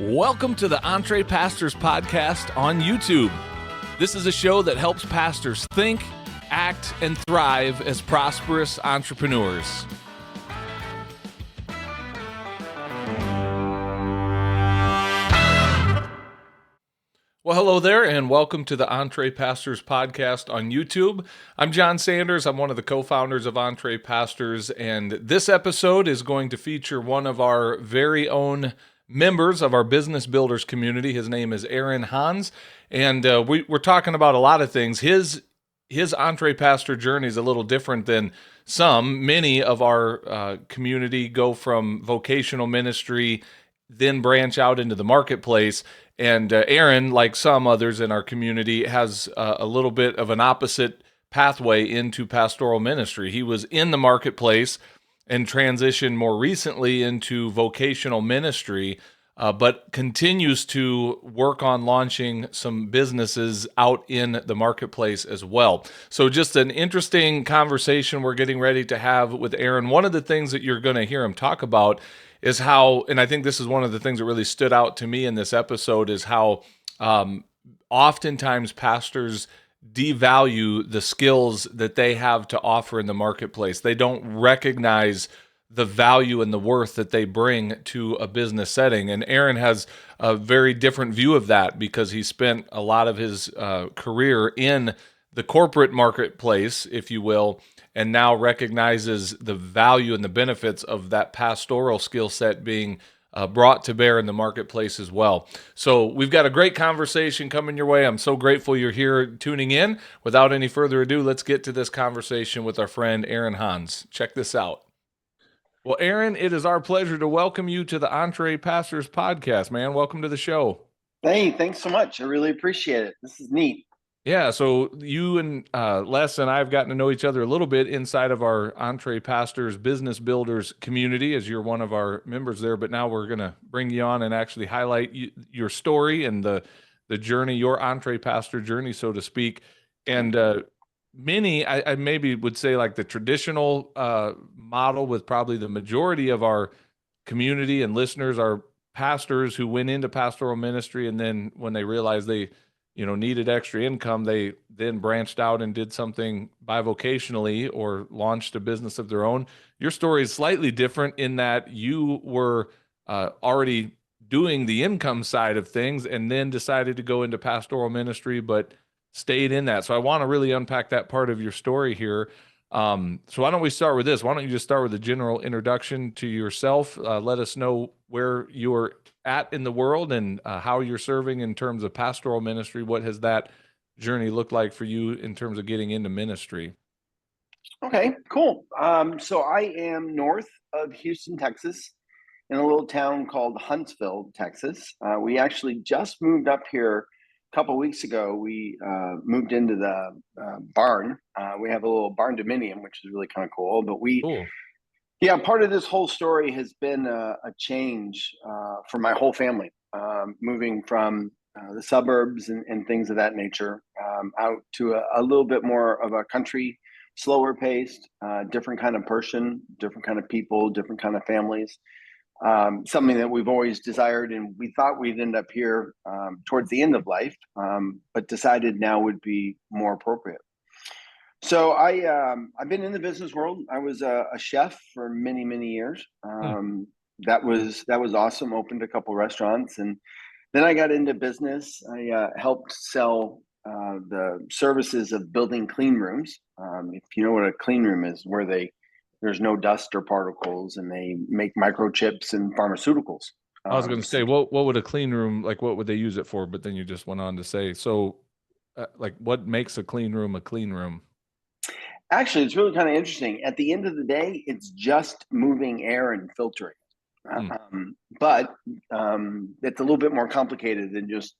Welcome to the EntrePastors Podcast on YouTube. This is a show that helps pastors think, act, and thrive as prosperous entrepreneurs. Well, hello there, and welcome to the EntrePastors Podcast on YouTube. I'm Jon Sanders. I'm one of the co-founders of EntrePastors, and this episode is going to feature one of our very own members of our business builders community. His name is Aaron Hansz, and we're talking about a lot of things. His EntrePastor journey is a little different than some. Many of our community go from vocational ministry, then branch out into the marketplace. And Aaron, like some others in our community, has a little bit of an opposite pathway into pastoral ministry. He was in the marketplace and transitioned more recently into vocational ministry, but continues to work on launching some businesses out in the marketplace as well. So just an interesting conversation we're getting ready to have with Aaron. One of the things that you're going to hear him talk about is how, and I think this is one of the things that really stood out to me in this episode, is how oftentimes pastors devalue the skills that they have to offer in the marketplace. They don't recognize the value and the worth that they bring to a business setting. And Aaron has a very different view of that because he spent a lot of his career in the corporate marketplace, if you will, and now recognizes the value and the benefits of that pastoral skill set being brought to bear in the marketplace as well. So we've got a great conversation coming your way. I'm so grateful you're here tuning in. Without any further ado, let's get to this conversation with our friend Aaron Hansz. Check this out. Well, Aaron, it is our pleasure to welcome you to the EntrePastors Podcast, man. Welcome to the show. Hey, thanks so much. I really appreciate it. This is neat. Yeah, so you and Les and I have gotten to know each other a little bit inside of our EntrePastors Business Builders community, as you're one of our members there. But now we're going to bring you on and actually highlight your story and the journey, your EntrePastor journey, so to speak. And many, I maybe would say, like the traditional model with probably the majority of our community and listeners are pastors who went into pastoral ministry, and then when they realized they needed extra income, they then branched out and did something bivocationally or launched a business of their own. Your story is slightly different in that you were already doing the income side of things and then decided to go into pastoral ministry, but stayed in that. So I want to really unpack that part of your story here. So why don't we start with this? Why don't you just start with a general introduction to yourself? Let us know where you're at in the world and how you're serving in terms of pastoral ministry. What has that journey looked like for you in terms of getting into ministry? Okay, cool. So I am north of Houston, Texas, in a little town called Huntsville, Texas. We actually just moved up here a couple of weeks ago. We moved into the barn. We have a little barn dominium, which is really kind of cool. But Cool. Yeah, part of this whole story has been a change for my whole family, moving from the suburbs and things of that nature out to a little bit more of a country, slower paced, different kind of person, different kind of people, different kind of families. Something that we've always desired, and we thought we'd end up here towards the end of life, but decided now would be more appropriate. So I've been in the business world. I was a chef for many, many years. That was awesome. Opened a couple restaurants, and then I got into business. I helped sell the services of building clean rooms. If you know what a clean room is, where there's no dust or particles, and they make microchips and pharmaceuticals. I was going to say, what would a clean room, like what would they use it for? But then you just went on to say, so like what makes a clean room a clean room? Actually, it's really kind of interesting. At the end of the day, it's just moving air and filtering. But it's a little bit more complicated than just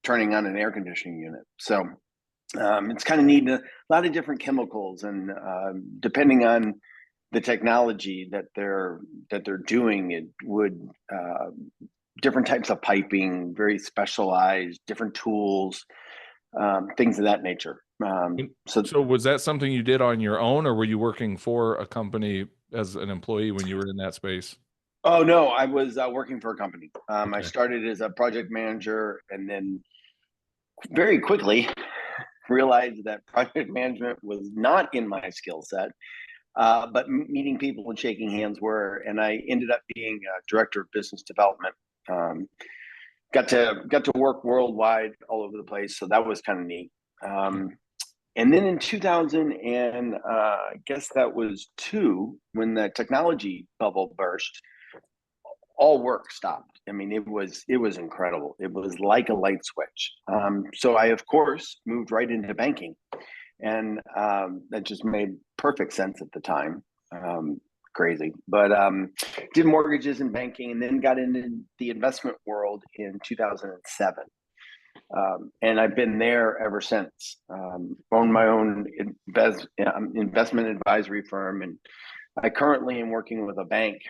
turning on an air conditioning unit. So it's kind of neat. A lot of different chemicals, and depending on the technology that they're doing, it would different types of piping, very specialized, different tools, things of that nature. So was that something you did on your own, or were you working for a company as an employee when you were in that space? Oh no, I was working for a company. I Okay. started as a project manager, and then very quickly realized that project management was not in my skill set. But meeting people and shaking hands were, and I ended up being a director of business development. Um, got to work worldwide, all over the place, so that was kind of neat. And then in 2000, and I guess that was two, when the technology bubble burst, all work stopped. I mean, it was incredible. It was like a light switch. So I, of course, moved right into banking, and that just made perfect sense at the time. Crazy, but did mortgages and banking, and then got into the investment world in 2007. And I've been there ever since. Owned my own investment advisory firm, and I currently am working with a bank,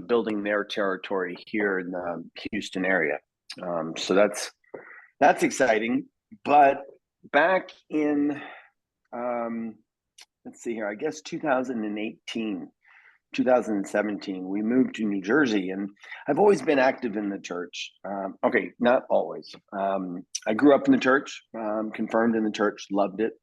building their territory here in the Houston area. So that's exciting. But back in let's see here, I guess 2018, 2017, we moved to New Jersey, and I've always been active in the church. Okay, not always. I grew up in the church, confirmed in the church, loved it,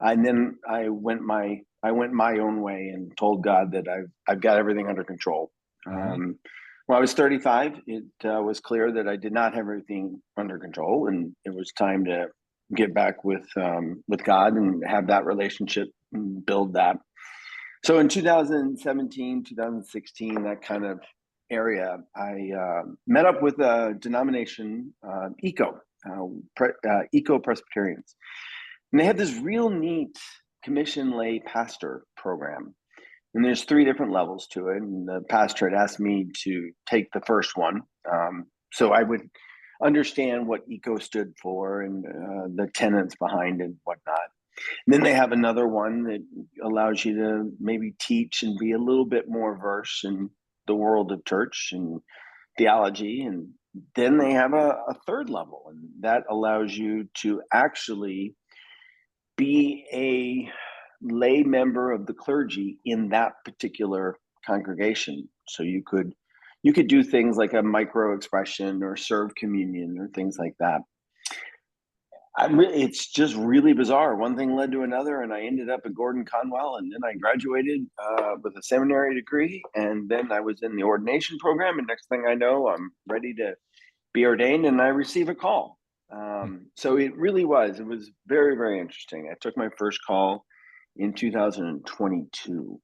and then I went my own way and told God that I've got everything under control. Mhm. When I was 35, it was clear that I did not have everything under control, and it was time to get back with God and have that relationship and build that. So in 2017, 2016, that kind of area, I met up with a denomination, Eco Presbyterians, and they had this real neat commission lay pastor program. And there's three different levels to it. And the pastor had asked me to take the first one, so I would understand what eco stood for and the tenets behind it and whatnot. And then they have another one that allows you to maybe teach and be a little bit more versed in the world of church and theology. And then they have a third level, and that allows you to actually be a lay member of the clergy in that particular congregation. So you could do things like a micro expression or serve communion or things like that. It's just really bizarre. One thing led to another, and I ended up at Gordon Conwell, and then I graduated with a seminary degree, and then I was in the ordination program. And next thing I know, I'm ready to be ordained, and I receive a call. So it really was. It was very, very interesting. I took my first call in 2022.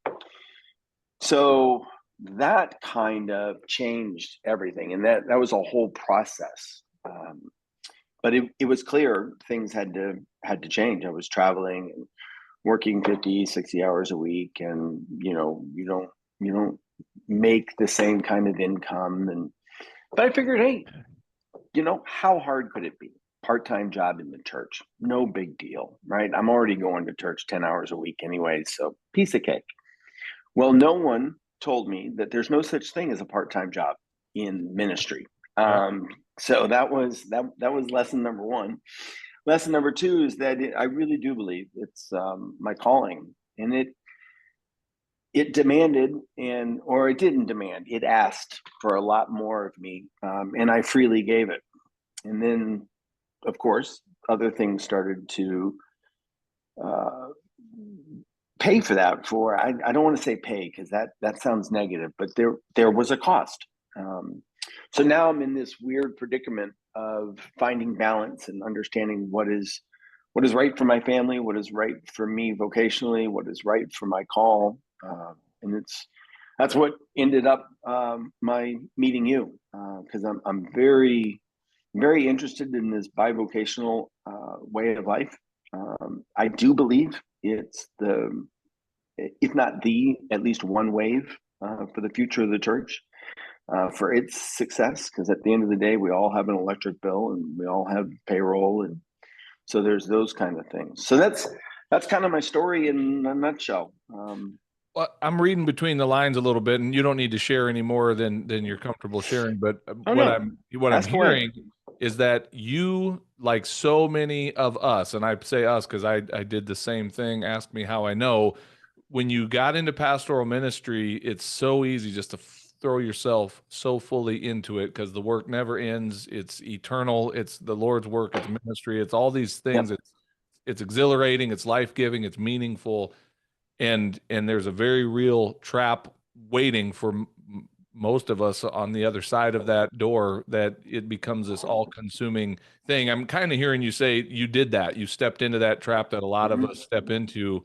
So that kind of changed everything, and that was a whole process. But it was clear things had to change. I was traveling and working 50, 60 hours a week, and you don't make the same kind of income. And but I figured, hey, how hard could it be? Part-time job in the church, no big deal, right? I'm already going to church 10 hours a week anyway, so piece of cake. Well, no one told me that there's no such thing as a part-time job in ministry. Right. So that was lesson number one. Lesson number two is that I really do believe it's my calling, and it demanded, or it didn't demand, it asked for a lot more of me, and I freely gave it. And then, of course, other things started to uh, pay for that. I don't want to say pay, because that sounds negative, but there was a cost. So now I'm in this weird predicament of finding balance and understanding what is right for my family, what is right for me vocationally, what is right for my call, and that's what ended up my meeting you, because I'm very, very interested in this bivocational way of life. I do believe it's if not the, at least one wave for the future of the church, for its success. Because at the end of the day, we all have an electric bill and we all have payroll, and so there's those kind of things. So that's kind of my story in a nutshell. Well, I'm reading between the lines a little bit, and you don't need to share any more than you're comfortable sharing. But Oh what no, I'm ask away. hearing is that you, like so many of us, and I say us because I did the same thing. Ask me how I know. When you got into pastoral ministry, it's so easy just to throw yourself so fully into it because the work never ends. It's eternal. It's the Lord's work. It's ministry. It's all these things. Yep. It's exhilarating. It's life-giving. It's meaningful. And there's a very real trap waiting for most of us on the other side of that door, that it becomes this all-consuming thing. I'm kind of hearing you say you did that. You stepped into that trap that a lot of us step into,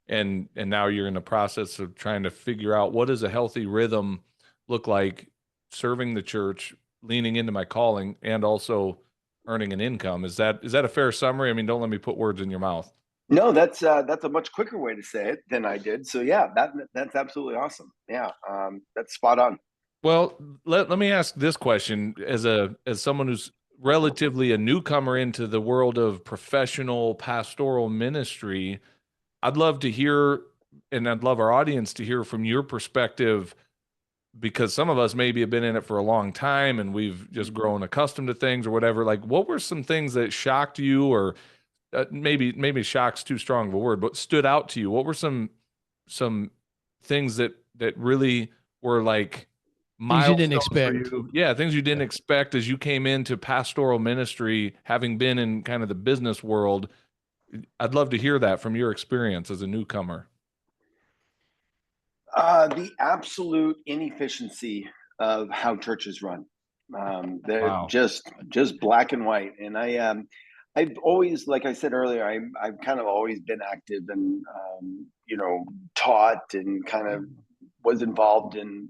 and now you're in the process of trying to figure out, what does a healthy rhythm look like, serving the church, leaning into my calling, and also earning an income. Is that a fair summary? I mean, don't let me put words in your mouth. No, that's a much quicker way to say it than I did. So yeah, that's absolutely awesome. Yeah, that's spot on. Well, let me ask this question as someone who's relatively a newcomer into the world of professional pastoral ministry. I'd love to hear, and I'd love our audience to hear from your perspective, because some of us maybe have been in it for a long time and we've just grown accustomed to things or whatever. Like, what were some things that shocked you, or maybe shock's too strong of a word, but stood out to you? What were some things that really were like things you didn't milestones for expect? you? Yeah, things you didn't expect as you came into pastoral ministry, having been in kind of the business world. I'd love to hear that from your experience as a newcomer. The absolute inefficiency of how churches run. They're Wow. just black and white. And I've always, like I said earlier, I've kind of always been active and taught and kind of was involved in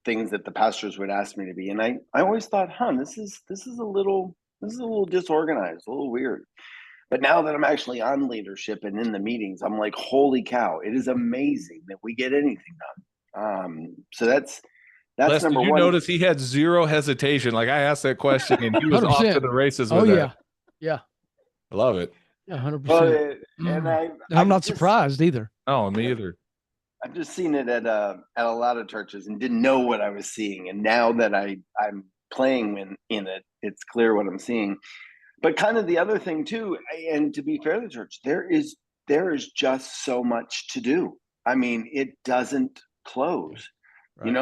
things that the pastors would ask me to be. And I always thought, this is a little disorganized, a little weird. But now that I'm actually on leadership and in the meetings, I'm like, holy cow, it is amazing that we get anything done. So that's Les, number did you one. notice he had zero hesitation? Like, I asked that question and he was off 100%. to the races Oh with yeah, it. yeah, I love it. yeah, 100%. Well, and I'm not surprised either. Oh, me either. I've just seen it at a lot of churches and didn't know what I was seeing. And now that I'm playing in it, it's clear what I'm seeing. But kind of the other thing too, and to be fair to the church, there is just so much to do. I mean, it doesn't close. Right.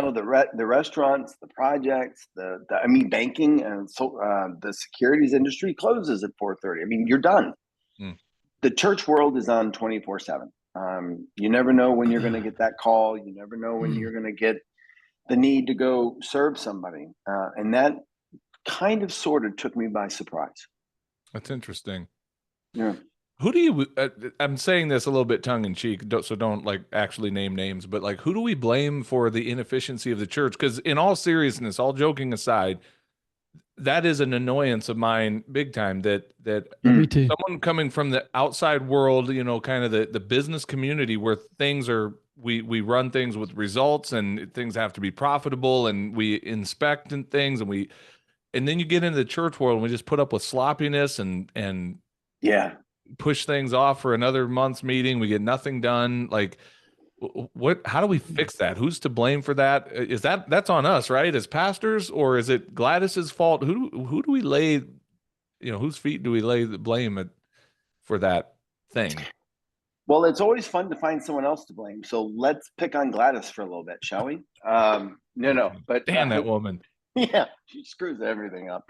The restaurants, the projects, banking, and so the securities industry closes at 4:30. I mean, you're done. The church world is on 24/7. You never know when you're going to get that call. You never know when you're going to get the need to go serve somebody, and that kind of sort of took me by surprise. That's interesting. Yeah. Who do you, I'm saying this a little bit tongue in cheek, so don't like actually name names, but like, who do we blame for the inefficiency of the church? Because in all seriousness, all joking aside, that is an annoyance of mine big time, that Me too. Someone coming from the outside world, kind of the business community where things are, we run things with results and things have to be profitable and we inspect and things, and then you get into the church world and we just put up with sloppiness and yeah, push things off for another month's meeting. We get nothing done. Like, how do we fix that? Who's to blame for that? Is that's on us, right? As pastors, or is it Gladys's fault? Who do we lay, whose feet do we lay the blame for that thing? Well, it's always fun to find someone else to blame. So let's pick on Gladys for a little bit, shall we? No, but damn that woman. Yeah, she screws everything up.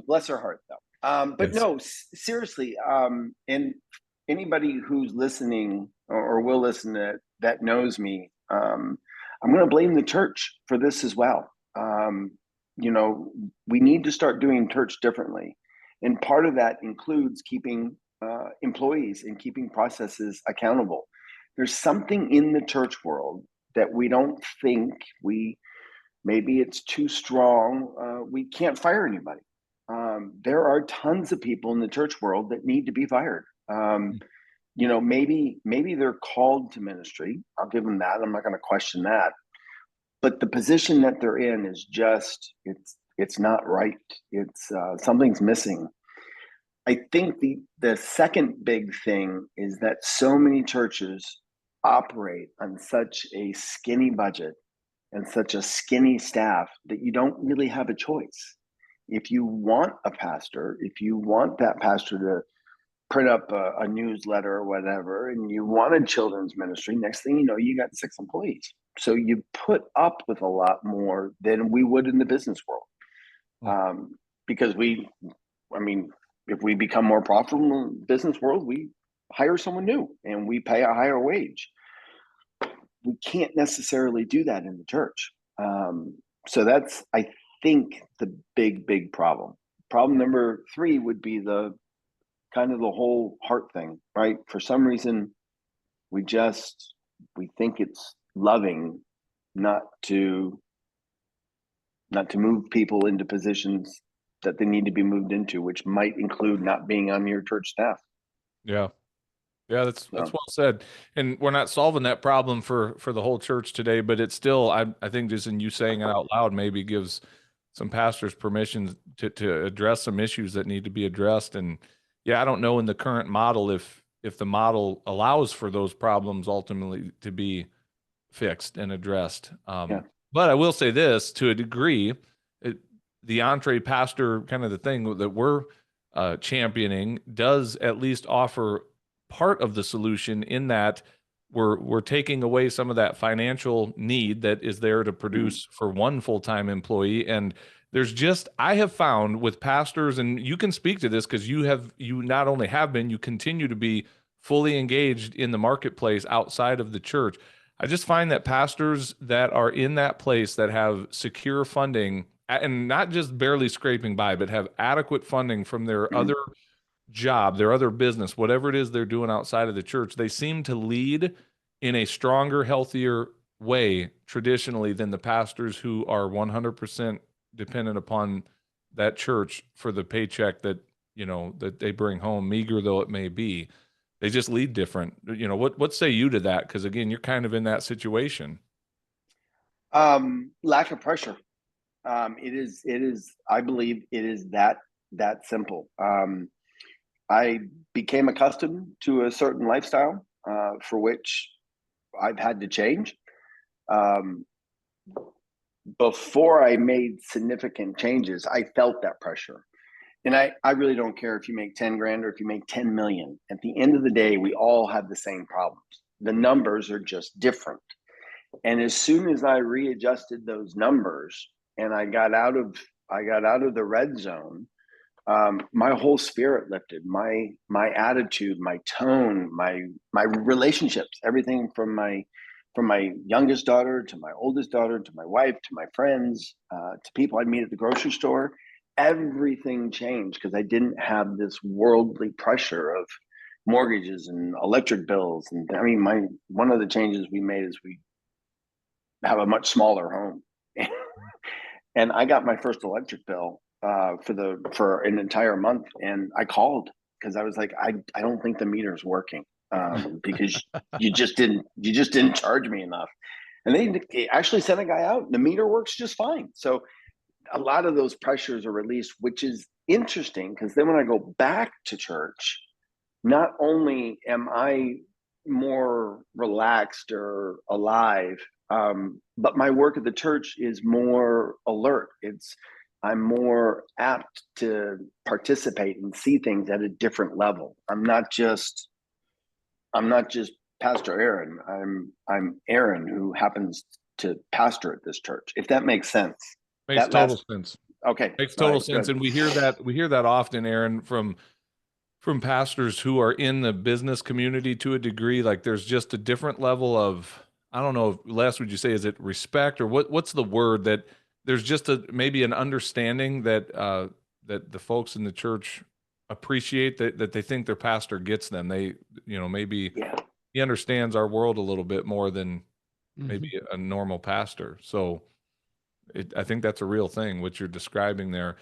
Bless her heart, though. But yes. No, seriously. And anybody who's listening or will listen to that knows me, I'm going to blame the church for this as well. We need to start doing church differently, and part of that includes keeping employees and keeping processes accountable. There's something in the church world that we don't think maybe it's too strong. We can't fire anybody. There are tons of people in the church world that need to be fired. Maybe they're called to ministry. I'll give them that. I'm not going to question that. But the position that they're in is just, it's not right. It's something's missing. I think the second big thing is that so many churches operate on such a skinny budget and such a skinny staff that you don't really have a choice. If you want a pastor, if you want that pastor to print up a newsletter or whatever, and you want a children's ministry, next thing you know, you got 6 employees. So you put up with a lot more than we would in the business world. Because if we become more profitable in the business world, we hire someone new and we pay a higher wage. We can't necessarily do that in the church. So that's, I think, the big problem. Problem number 3 would be the kind of the whole heart thing, right? For some reason, we think it's loving not to move people into positions that they need to be moved into, which might include not being on your church staff. Yeah. Yeah, that's well said. And we're not solving that problem for the whole church today, but it's still, I think just in you saying it out loud maybe gives some pastors permission to address some issues that need to be addressed. And yeah, I don't know in the current model if the model allows for those problems ultimately to be fixed and addressed. But I will say this, to a degree, the EntrePastor kind of the thing that we're championing does at least offer part of the solution in that we're taking away some of that financial need that is there to produce for one full-time employee. And there's just, I have found with pastors, and you can speak to this because you not only have been, you continue to be fully engaged in the marketplace outside of the church. I just find that pastors that are in that place that have secure funding and not just barely scraping by, but have adequate funding from their other job, their other business, whatever it is they're doing outside of the church, they seem to lead in a stronger, healthier way traditionally than the pastors who are 100% dependent upon that church for the paycheck that, that they bring home, meager though it may be. They just lead different. What say you to that? Because again, you're kind of in that situation. Lack of pressure. It is, I believe it is that simple. I became accustomed to a certain lifestyle, for which I've had to change. Before I made significant changes, I felt that pressure. And I really don't care if you make 10 grand or if you make 10 million. At the end of the day, we all have the same problems. The numbers are just different. And as soon as I readjusted those numbers and I got out of the red zone, my whole spirit lifted, my attitude, my tone, my relationships, everything from my youngest daughter to my oldest daughter to my wife to my friends, to people I'd meet at the grocery store. Everything changed because I didn't have this worldly pressure of mortgages and electric bills. And one of the changes we made is we have a much smaller home. And I got my first electric bill for an entire month, and I called because I was like, I don't think the meter's working, because you just didn't charge me enough. And they actually sent a guy out, and the meter works just fine. So a lot of those pressures are released, which is interesting because then when I go back to church, not only am I more relaxed or alive, but my work at the church is more alert. I'm more apt to participate and see things at a different level. I'm not just Pastor Aaron. I'm Aaron who happens to pastor at this church. If that makes sense. Makes total sense. Okay. Makes total sense. Good. And we hear that often, Aaron, from pastors who are in the business community to a degree. Like there's just a different level of, I don't know, Les, would you say, is it respect or what's the word, that there's just maybe an understanding that that the folks in the church appreciate, that they think their pastor gets them. They, maybe he understands our world a little bit more than maybe a normal pastor. So I think that's a real thing, what you're describing there.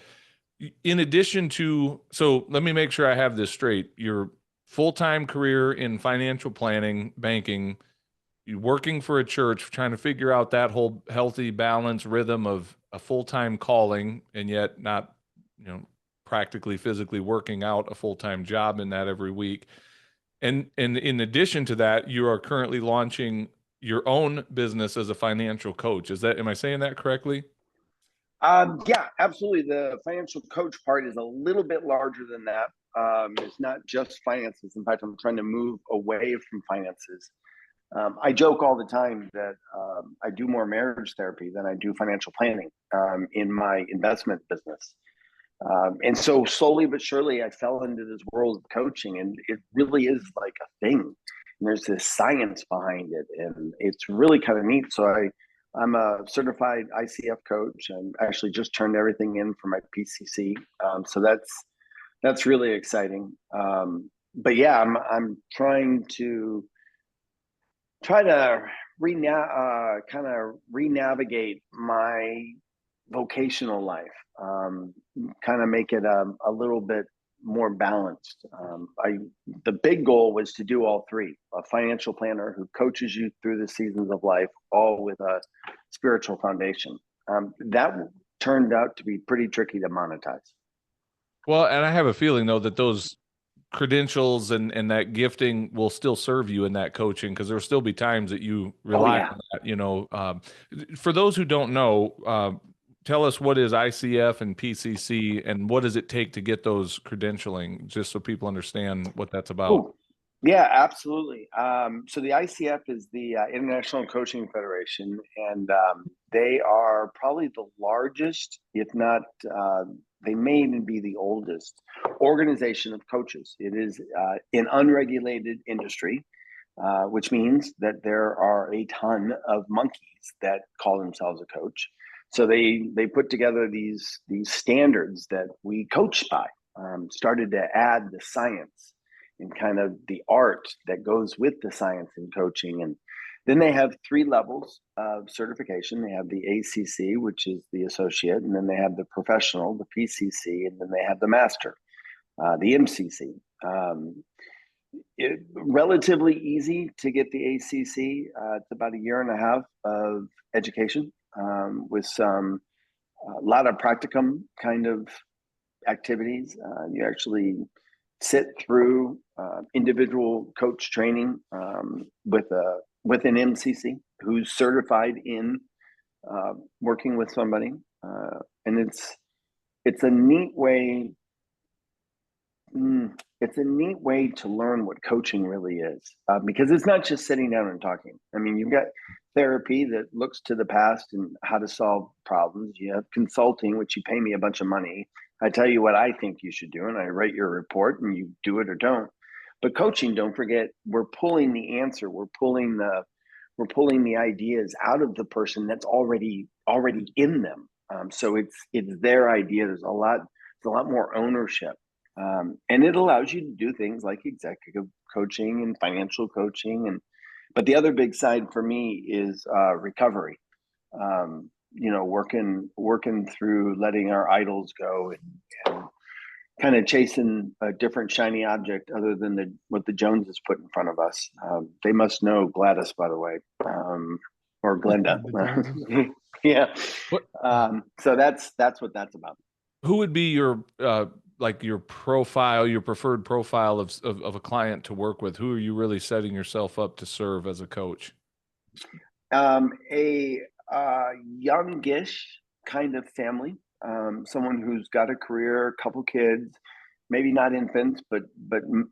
In addition to, so let me make sure I have this straight. Your full-time career in financial planning, banking, you working for a church, trying to figure out that whole healthy balance rhythm of a full-time calling, and yet not, practically physically working out a full-time job in that every week. And in addition to that, you are currently launching your own business as a financial coach. Am I saying that correctly? Yeah, absolutely. The financial coach part is a little bit larger than that. It's not just finances. In fact, I'm trying to move away from finances. I joke all the time that I do more marriage therapy than I do financial planning in my investment business. And so slowly but surely, I fell into this world of coaching, and it really is like a thing. And there's this science behind it, and it's really kind of neat. So I'm a certified ICF coach, and actually just turned everything in for my PCC. So that's really exciting. But yeah, I'm trying to kind of renavigate my vocational life, kind of make it a little bit more balanced. The big goal was to do all three: a financial planner who coaches you through the seasons of life, all with a spiritual foundation. That turned out to be pretty tricky to monetize. Well, and I have a feeling though that those credentials and that gifting will still serve you in that coaching, because there will still be times that you rely on that. For those who don't know, tell us, what is ICF and PCC, and what does it take to get those credentialing, just so people understand what that's about? Ooh, yeah, absolutely. So the ICF is the International Coaching Federation, and they are probably the largest, if not, they may even be the oldest organization of coaches. It is an unregulated industry, which means that there are a ton of monkeys that call themselves a coach. So they put together these standards that we coach by, started to add the science and kind of the art that goes with the science in coaching. And then they have 3 levels of certification. They have the ACC, which is the associate, and then they have the professional, the PCC, and then they have the master, the MCC. Relatively easy to get the ACC. It's about a year and a half of education, with a lot of practicum kind of activities. You actually sit through individual coach training with an MCC who's certified in working with somebody, and it's a neat way. It's a neat way to learn what coaching really is, because it's not just sitting down and talking. I mean, you've got therapy that looks to the past and how to solve problems. You have consulting, which you pay me a bunch of money. I tell you what I think you should do, and I write your report, and you do it or don't. But coaching, don't forget, we're pulling the answer. We're pulling the ideas out of the person that's already in them. So it's their idea. There's a lot more ownership. And it allows you to do things like executive coaching and financial coaching. But the other big side for me is recovery. Working through letting our idols go and kind of chasing a different shiny object other than what the Joneses put in front of us. They must know Gladys, by the way, or Glenda. Yeah. So that's what that's about. Who would be your your profile, your preferred profile of a client to work with? Who are you really setting yourself up to serve as a coach? A youngish kind of family, someone who's got a career, a couple kids, maybe not infants, but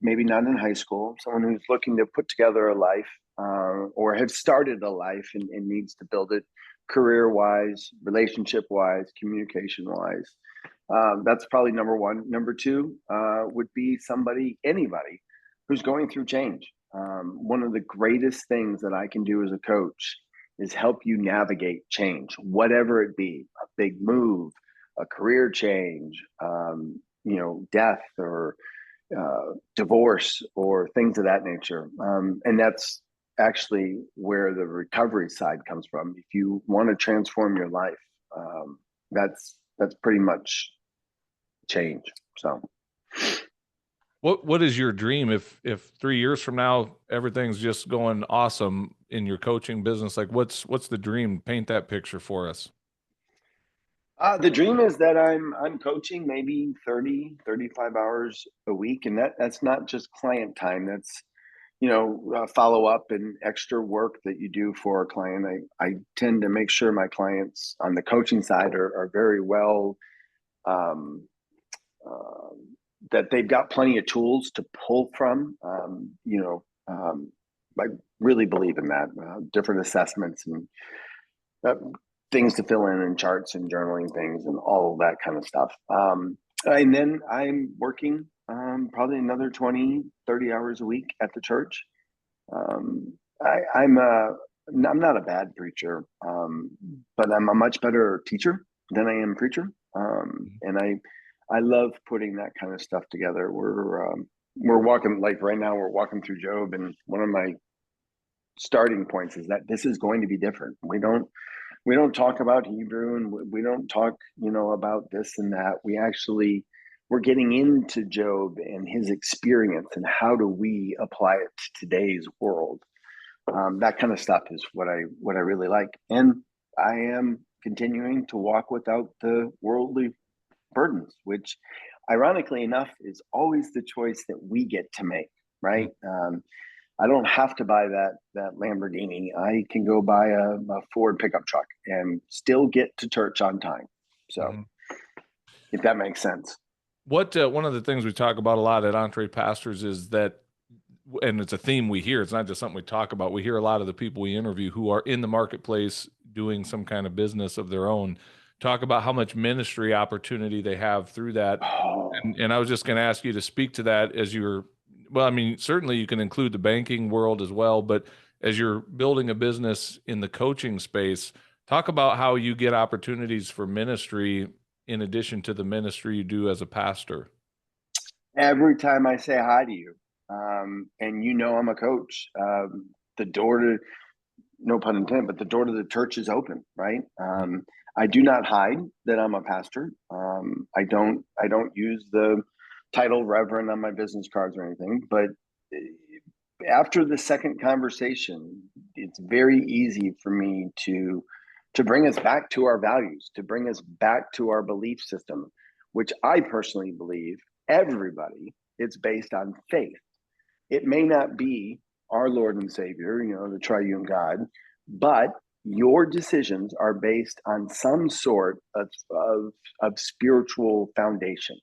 maybe not in high school. Someone who's looking to put together a life, or has started a life and needs to build it career-wise, relationship-wise, communication-wise. That's probably number one. Number two would be anybody who's going through change. One of the greatest things that I can do as a coach is help you navigate change, whatever it be: a big move, a career change, death or divorce or things of that nature. And that's actually where the recovery side comes from. If you want to transform your life, that's pretty much change. So what is your dream if 3 years from now everything's just going awesome in your coaching business? Like what's the dream? Paint that picture for us. The dream is that I'm coaching maybe 30, 35 hours a week, and that's not just client time. That's follow up and extra work that you do for a client. I tend to make sure my clients on the coaching side are very well, that they've got plenty of tools to pull from. I really believe in that. Different assessments and uh, things to fill in and charts and journaling things and all of that kind of stuff. And then I'm working probably another 20, 30 hours a week at the church. I'm not a bad preacher, but I'm a much better teacher than I am preacher. And I love putting that kind of stuff together. We're walking, like right now, we're walking through Job, and one of my starting points is that this is going to be different. We don't talk about Hebrew, and we don't talk, about this and that. We're getting into Job and his experience, and how do we apply it to today's world. That kind of stuff is what I really like. And I am continuing to walk without the worldly burdens, which ironically enough is always the choice that we get to make, right? I don't have to buy that Lamborghini. I can go buy a Ford pickup truck and still get to church on time. So if that makes sense. What one of the things we talk about a lot at EntrePastors is that, and it's a theme we hear, it's not just something we talk about. We hear a lot of the people we interview who are in the marketplace doing some kind of business of their own talk about how much ministry opportunity they have through that. And I was just going to ask you to speak to that as well, I mean, certainly you can include the banking world as well, but as you're building a business in the coaching space, talk about how you get opportunities for ministry in addition to the ministry you do as a pastor. Every time I say hi to you, and I'm a coach, the door to, no pun intended, but the door to the church is open, right? I do not hide that I'm a pastor. I don't use the title reverend on my business cards or anything, but after the second conversation, it's very easy for me to bring us back to our values, to bring us back to our belief system, which I personally believe everybody, it's based on faith. It may not be our Lord and Savior, the triune God, but your decisions are based on some sort of spiritual foundation.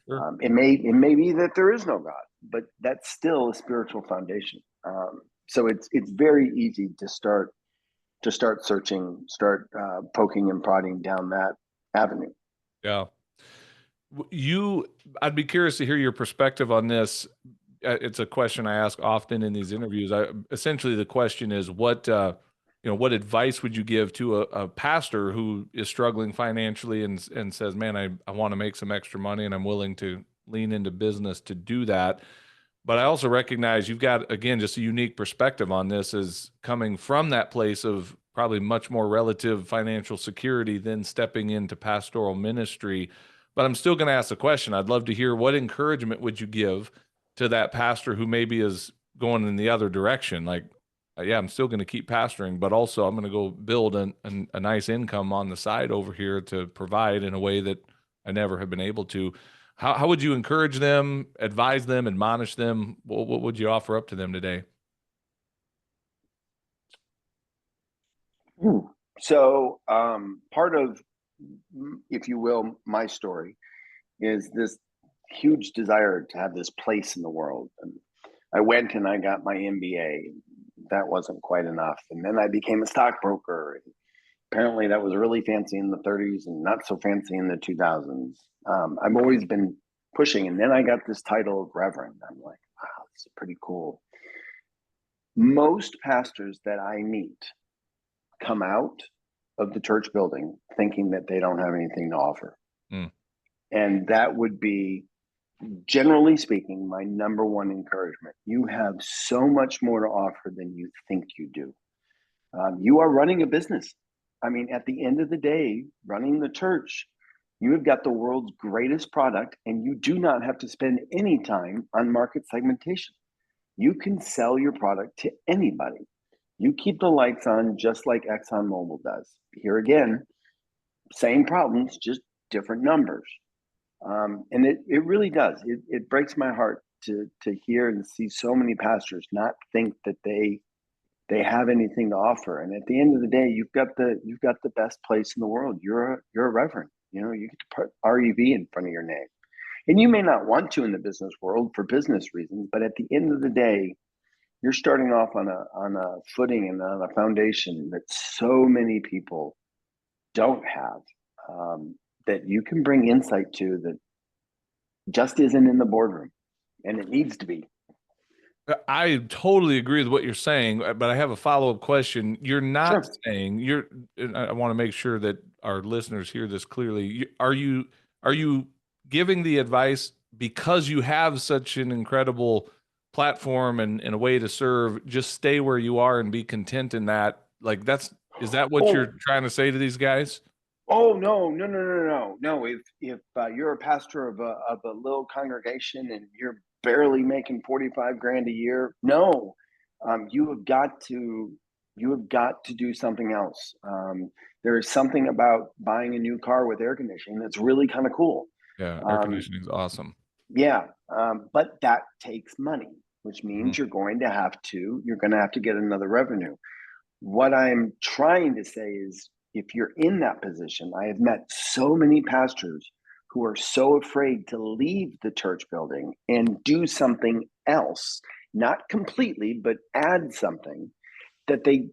Sure. It may be that there is no God, but that's still a spiritual foundation. So it's very easy to start searching, poking and prodding down that avenue. Yeah. I'd be curious to hear your perspective on this. It's a question I ask often in these interviews. Essentially the question is what advice would you give to a pastor who is struggling financially and says, man, I want to make some extra money and I'm willing to lean into business to do that. But I also recognize you've got, again, just a unique perspective on this, as coming from that place of probably much more relative financial security than stepping into pastoral ministry. But I'm still going to ask the question. I'd love to hear, what encouragement would you give to that pastor who maybe is going in the other direction? Like, yeah, I'm still going to keep pastoring, but also I'm going to go build a nice income on the side over here to provide in a way that I never have been able to. How would you encourage them, advise them, admonish them? What would you offer up to them today? So part of, if you will, my story is this huge desire to have this place in the world. And I went and I got my MBA. That wasn't quite enough. And then I became a stockbroker. Apparently that was really fancy in the 30s and not so fancy in the 2000s. I've always been pushing. And then I got this title of reverend. I'm like, wow, this is pretty cool. Most pastors that I meet come out of the church building thinking that they don't have anything to offer. And that would be, generally speaking, my number one encouragement. You have so much more to offer than you think you do. You are running a business. I mean, at the end of the day, running the church, you have got the world's greatest product, and you do not have to spend any time on market segmentation. You can sell your product to anybody. You keep the lights on just like ExxonMobil does. Here again, same problems, just different numbers. And it really does. It breaks my heart to hear and see so many pastors not think that they have anything to offer. And at the end of the day, you've got the best place in the world. You're a reverend. You get to put REV in front of your name. And you may not want to in the business world for business reasons, but at the end of the day, you're starting off on a footing and on a foundation that so many people don't have, that you can bring insight to that just isn't in the boardroom, and it needs to be. I totally agree with what you're saying, but I have a follow-up question. You're not saying I want to make sure that our listeners hear this clearly. Are you giving the advice because you have such an incredible platform and a way to serve, just stay where you are and be content in that? Like is that what you're trying to say to these guys? Oh, no. If you're a pastor of a little congregation and you're barely making 45 grand a year, no, you have got to do something else. There is something about buying a new car with air conditioning that's really kind of cool. Yeah, air conditioning is awesome. Yeah, but that takes money, which means you're going to have to get another revenue. What I'm trying to say is, if you're in that position, I have met so many pastors who are so afraid to leave the church building and do something else, not completely, but add something, that they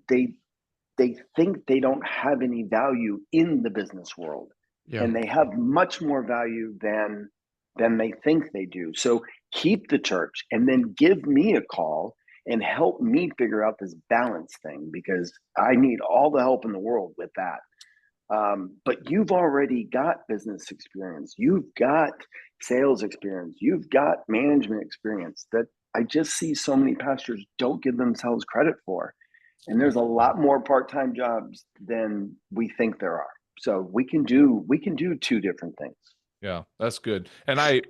think they don't have any value in the business world. Yeah. And they have much more value than they think they do. So keep the church and then give me a call and help me figure out this balance thing, because I need all the help in the world with that. But you've already got business experience. You've got sales experience. You've got management experience that I just see so many pastors don't give themselves credit for. And there's a lot more part-time jobs than we think there are. So we can do two different things. Yeah, that's good. And I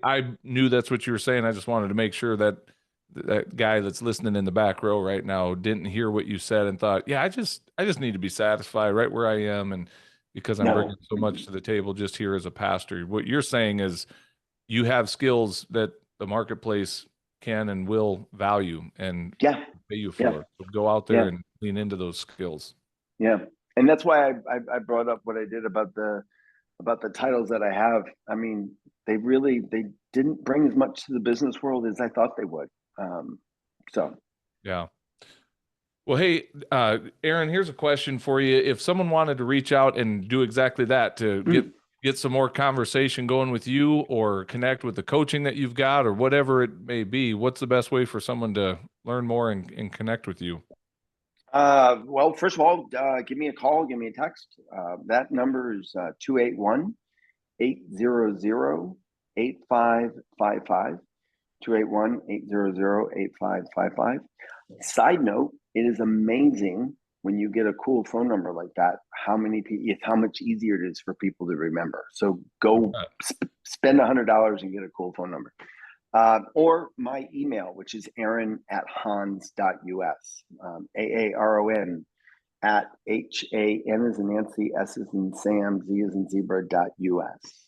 knew that's what you were saying. I just wanted to make sure that guy that's listening in the back row right now didn't hear what you said and thought, yeah, I just need to be satisfied right where I am. And because I'm bringing so much to the table just here as a pastor, what you're saying is you have skills that the marketplace can and will value and pay you for. So go out there and lean into those skills. Yeah. And that's why I brought up what I did about the titles that I have. I mean, they didn't bring as much to the business world as I thought they would. Yeah. Well, hey, Aaron, here's a question for you. If someone wanted to reach out and do exactly that, to get some more conversation going with you or connect with the coaching that you've got or whatever it may be, what's the best way for someone to learn more and connect with you? Well, first of all, give me a call, give me a text. That number is 281-800-8555. 281-800-8555. Side note, it is amazing when you get a cool phone number like that, how much easier it is for people to remember. So go spend $100 and get a cool phone number. Or my email, which is aaron@hansz.us, AARON @HAN as in Nancy, S as in Sam, Z as in zebra.us.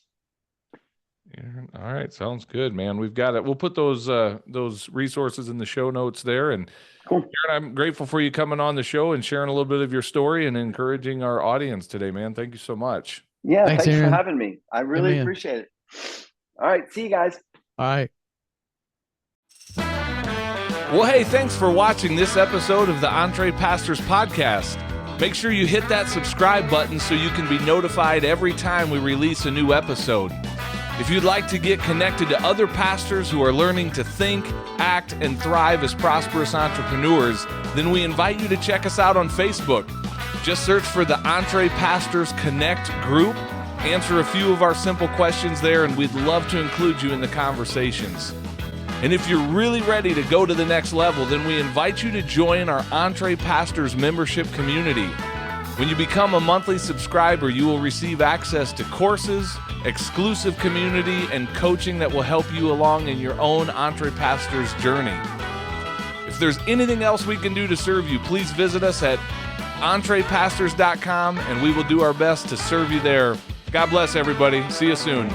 All right. Sounds good, man. We've got it. We'll put those resources in the show notes there. And cool. Aaron, I'm grateful for you coming on the show and sharing a little bit of your story and encouraging our audience today, man. Thank you so much. Yeah. Thanks for having me. I really appreciate it. All right. See you guys. All right. Well, hey, thanks for watching this episode of the EntrePastors Podcast. Make sure you hit that subscribe button so you can be notified every time we release a new episode. If you'd like to get connected to other pastors who are learning to think, act, and thrive as prosperous entrepreneurs, then we invite you to check us out on Facebook. Just search for the EntrePastors Connect group, answer a few of our simple questions there, and we'd love to include you in the conversations. And if you're really ready to go to the next level, then we invite you to join our EntrePastors membership community. When you become a monthly subscriber, you will receive access to courses, exclusive community, and coaching that will help you along in your own EntrePastors journey. If there's anything else we can do to serve you, please visit us at EntrePastors.com, and we will do our best to serve you there. God bless everybody. See you soon.